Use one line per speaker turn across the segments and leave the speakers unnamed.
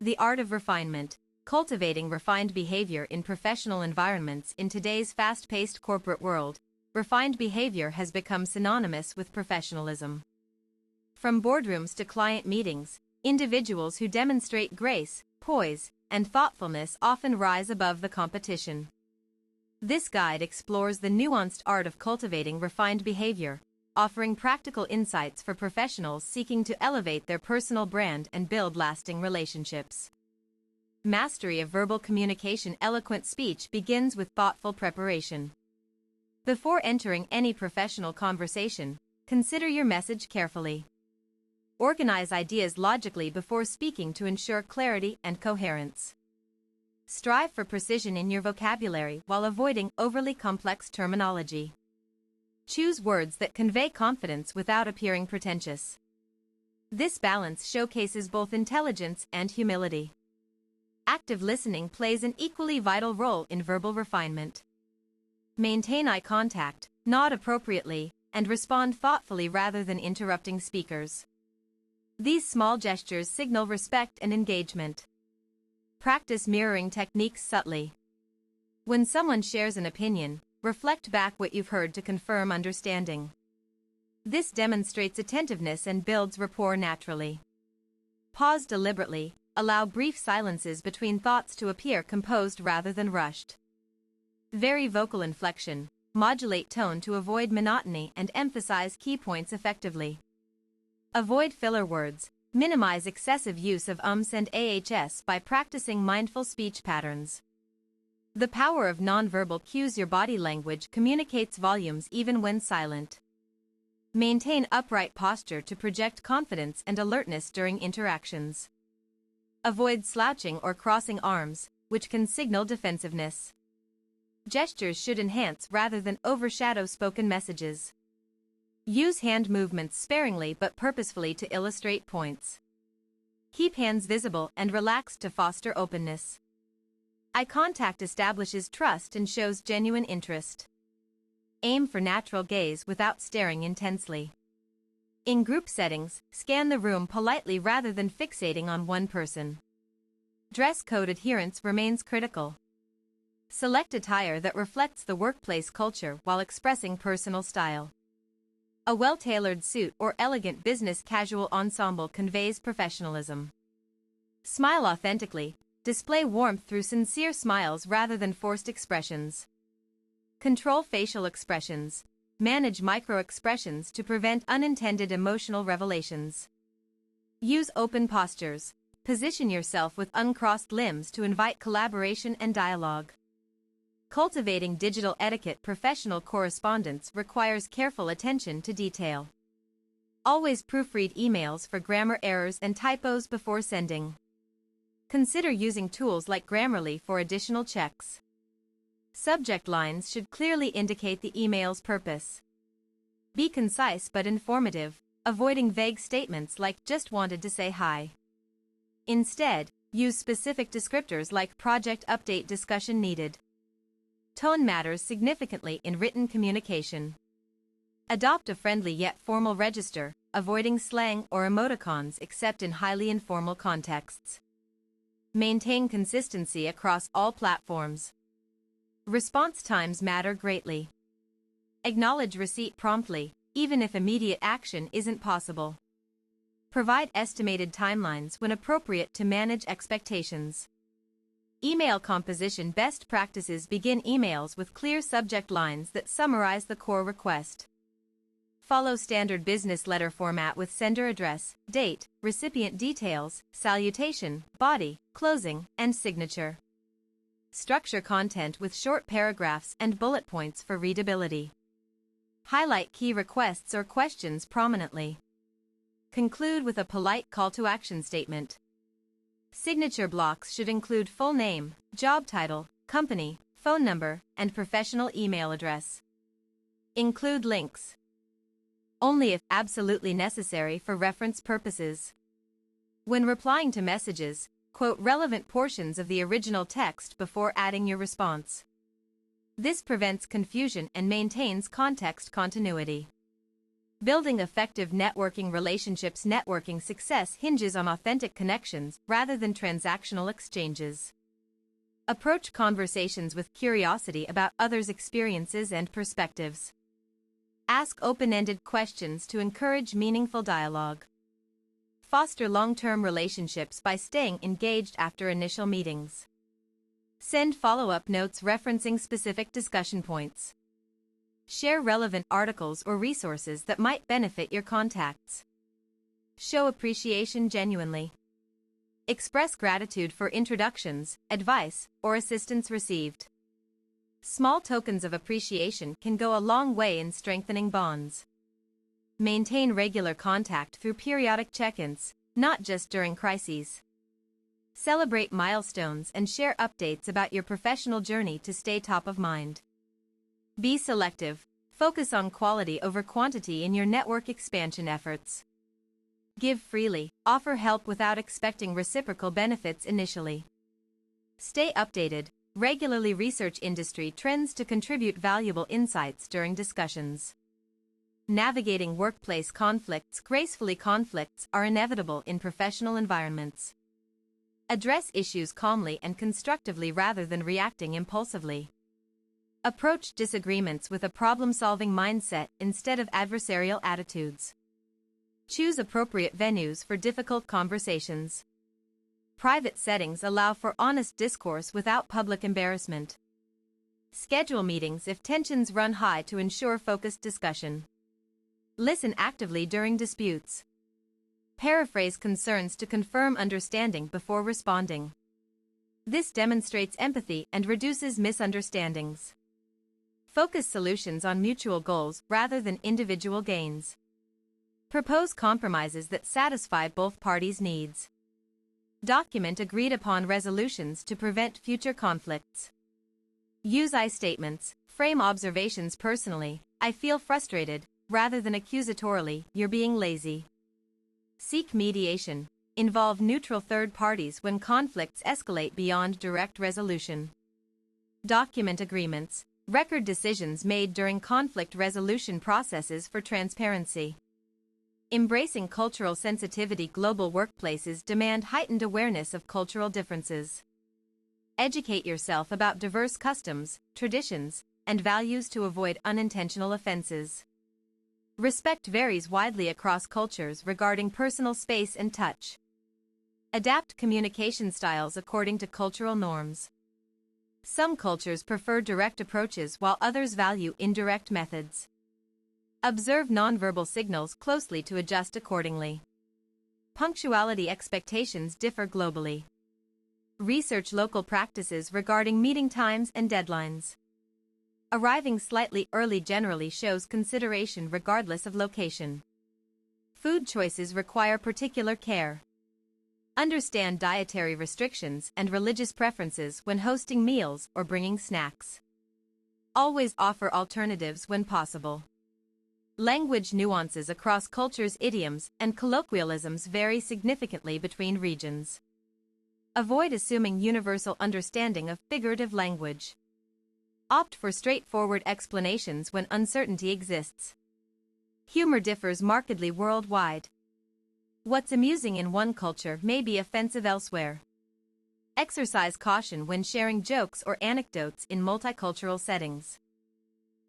The Art of Refinement, Cultivating Refined Behavior in Professional Environments. In today's fast-paced corporate world, refined behavior has become synonymous with professionalism. From boardrooms to client meetings, individuals who demonstrate grace, poise, and thoughtfulness often rise above the competition. This guide explores the nuanced art of cultivating refined behavior, offering practical insights for professionals seeking to elevate their personal brand and build lasting relationships. Mastery of verbal communication. Eloquent speech begins with thoughtful preparation. Before entering any professional conversation, consider your message carefully. Organize ideas logically before speaking to ensure clarity and coherence. Strive for precision in your vocabulary while avoiding overly complex terminology. Choose words that convey confidence without appearing pretentious. This balance showcases both intelligence and humility. Active listening plays an equally vital role in verbal refinement. Maintain eye contact, nod appropriately, and respond thoughtfully rather than interrupting speakers. These small gestures signal respect and engagement. Practice mirroring techniques subtly. When someone shares an opinion, reflect back what you've heard to confirm understanding. This demonstrates attentiveness and builds rapport naturally. Pause deliberately, allow brief silences between thoughts to appear composed rather than rushed. Vary vocal inflection, modulate tone to avoid monotony and emphasize key points effectively. Avoid filler words, minimize excessive use of ums and ahs by practicing mindful speech patterns. The power of nonverbal cues. Your body language communicates volumes even when silent. Maintain upright posture to project confidence and alertness during interactions. Avoid slouching or crossing arms, which can signal defensiveness. Gestures should enhance rather than overshadow spoken messages. Use hand movements sparingly but purposefully to illustrate points. Keep hands visible and relaxed to foster openness. Eye contact establishes trust and shows genuine interest. Aim for natural gaze without staring intensely. In group settings, scan the room politely rather than fixating on one person. Dress code adherence remains critical. Select attire that reflects the workplace culture while expressing personal style. A well-tailored suit or elegant business casual ensemble conveys professionalism. Smile authentically. Display warmth through sincere smiles rather than forced expressions. Control facial expressions. Manage micro-expressions to prevent unintended emotional revelations. Use open postures. Position yourself with uncrossed limbs to invite collaboration and dialogue. Cultivating digital etiquette. Professional correspondence requires careful attention to detail. Always proofread emails for grammar errors and typos before sending. Consider using tools like Grammarly for additional checks. Subject lines should clearly indicate the email's purpose. Be concise but informative, avoiding vague statements like "just wanted to say hi." Instead, use specific descriptors like "project update discussion needed." Tone matters significantly in written communication. Adopt a friendly yet formal register, avoiding slang or emoticons except in highly informal contexts. Maintain consistency across all platforms. Response times matter greatly. Acknowledge receipt promptly, even if immediate action isn't possible. Provide estimated timelines when appropriate to manage expectations. Email composition. Best practices. Begin emails with clear subject lines that summarize the core request. Follow standard business letter format with sender address, date, recipient details, salutation, body, closing, and signature. Structure content with short paragraphs and bullet points for readability. Highlight key requests or questions prominently. Conclude with a polite call to action statement. Signature blocks should include full name, job title, company, phone number, and professional email address. Include links only if absolutely necessary for reference purposes. When replying to messages, quote relevant portions of the original text before adding your response. This prevents confusion and maintains context continuity. Building effective networking relationships. Networking success hinges on authentic connections rather than transactional exchanges. Approach conversations with curiosity about others' experiences and perspectives. Ask open-ended questions to encourage meaningful dialogue. Foster long-term relationships by staying engaged after initial meetings. Send follow-up notes referencing specific discussion points. Share relevant articles or resources that might benefit your contacts. Show appreciation genuinely. Express gratitude for introductions, advice, or assistance received. Small tokens of appreciation can go a long way in strengthening bonds. Maintain regular contact through periodic check-ins, not just during crises. Celebrate milestones and share updates about your professional journey to stay top of mind. Be selective. Focus on quality over quantity in your network expansion efforts. Give freely. Offer help without expecting reciprocal benefits initially. Stay updated. Regularly research industry trends to contribute valuable insights during discussions. Navigating workplace conflicts gracefully. Conflicts are inevitable in professional environments. Address issues calmly and constructively rather than reacting impulsively. Approach disagreements with a problem-solving mindset instead of adversarial attitudes. Choose appropriate venues for difficult conversations. Private settings allow for honest discourse without public embarrassment. Schedule meetings if tensions run high to ensure focused discussion. Listen actively during disputes. Paraphrase concerns to confirm understanding before responding. This demonstrates empathy and reduces misunderstandings. Focus solutions on mutual goals rather than individual gains. Propose compromises that satisfy both parties' needs. Document agreed-upon resolutions to prevent future conflicts. Use I statements. Frame observations personally. I feel frustrated, rather than accusatorily, you're being lazy. Seek mediation. Involve neutral third parties when conflicts escalate beyond direct resolution. Document agreements. Record decisions made during conflict resolution processes for transparency. Embracing cultural sensitivity. Global workplaces demand heightened awareness of cultural differences. Educate yourself about diverse customs, traditions, and values to avoid unintentional offenses. Respect varies widely across cultures regarding personal space and touch. Adapt communication styles according to cultural norms. Some cultures prefer direct approaches while others value indirect methods. Observe nonverbal signals closely to adjust accordingly. Punctuality expectations differ globally. Research local practices regarding meeting times and deadlines. Arriving slightly early generally shows consideration regardless of location. Food choices require particular care. Understand dietary restrictions and religious preferences when hosting meals or bringing snacks. Always offer alternatives when possible. Language nuances across cultures. Idioms and colloquialisms vary significantly between regions. Avoid assuming universal understanding of figurative language. Opt for straightforward explanations when uncertainty exists. Humor differs markedly worldwide. What's amusing in one culture may be offensive elsewhere. Exercise caution when sharing jokes or anecdotes in multicultural settings.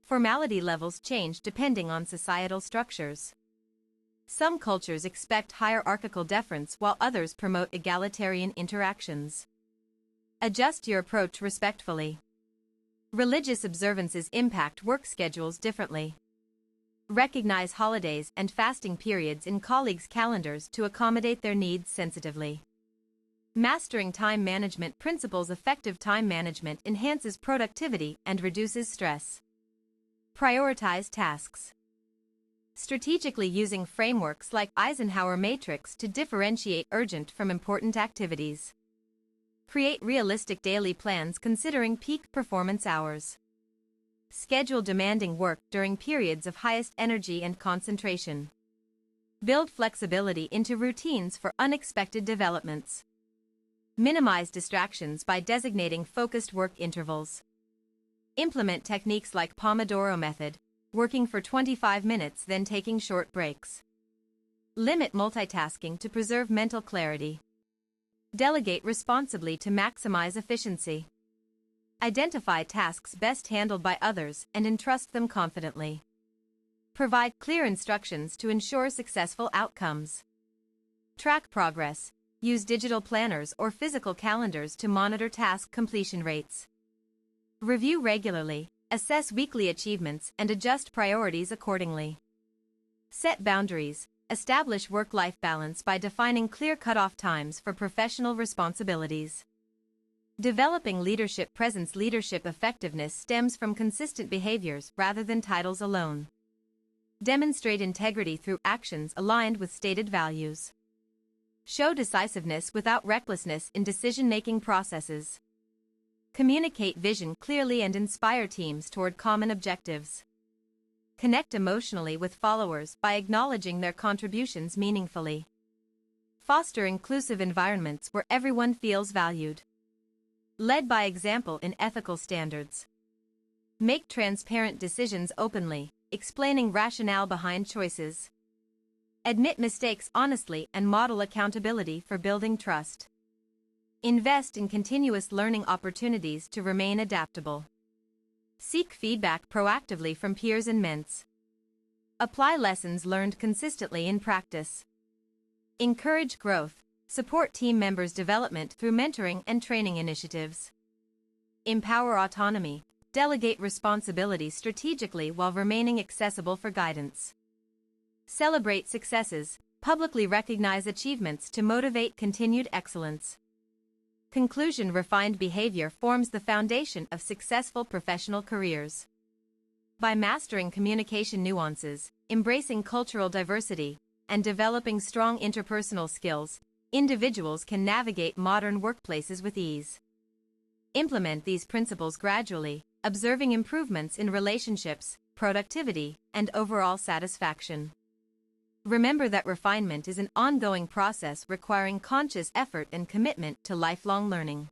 Formality levels change depending on societal structures. Some cultures expect hierarchical deference while others promote egalitarian interactions. Adjust your approach respectfully. Religious observances impact work schedules differently. Recognize holidays and fasting periods in colleagues' calendars to accommodate their needs sensitively. Mastering time management principles. Effective time management enhances productivity and reduces stress. Prioritize tasks. Strategically using frameworks like Eisenhower Matrix to differentiate urgent from important activities. Create realistic daily plans considering peak performance hours. Schedule demanding work during periods of highest energy and concentration. Build flexibility into routines for unexpected developments. Minimize distractions by designating focused work intervals. Implement techniques like Pomodoro method, working for 25 minutes then taking short breaks. Limit multitasking to preserve mental clarity. Delegate responsibly to maximize efficiency. Identify tasks best handled by others and entrust them confidently. Provide clear instructions to ensure successful outcomes. Track progress. Use digital planners or physical calendars to monitor task completion rates. Review regularly, assess weekly achievements, and adjust priorities accordingly. Set boundaries. Establish work-life balance by defining clear cutoff times for professional responsibilities. Developing leadership presence. Leadership effectiveness stems from consistent behaviors rather than titles alone. Demonstrate integrity through actions aligned with stated values. Show decisiveness without recklessness in decision-making processes. Communicate vision clearly and inspire teams toward common objectives. Connect emotionally with followers by acknowledging their contributions meaningfully. Foster inclusive environments where everyone feels valued. Lead by example in ethical standards. Make transparent decisions openly, explaining rationale behind choices. Admit mistakes honestly and model accountability for building trust. Invest in continuous learning opportunities to remain adaptable. Seek feedback proactively from peers and mentors. Apply lessons learned consistently in practice. Encourage growth. Support team members' development through mentoring and training initiatives. Empower autonomy. Delegate responsibilities strategically while remaining accessible for guidance. Celebrate successes. Publicly recognize achievements to motivate continued excellence. Conclusion. Refined behavior forms the foundation of successful professional careers. By mastering communication nuances, embracing cultural diversity, and developing strong interpersonal skills, individuals can navigate modern workplaces with ease. Implement these principles gradually, observing improvements in relationships, productivity, and overall satisfaction. Remember that refinement is an ongoing process requiring conscious effort and commitment to lifelong learning.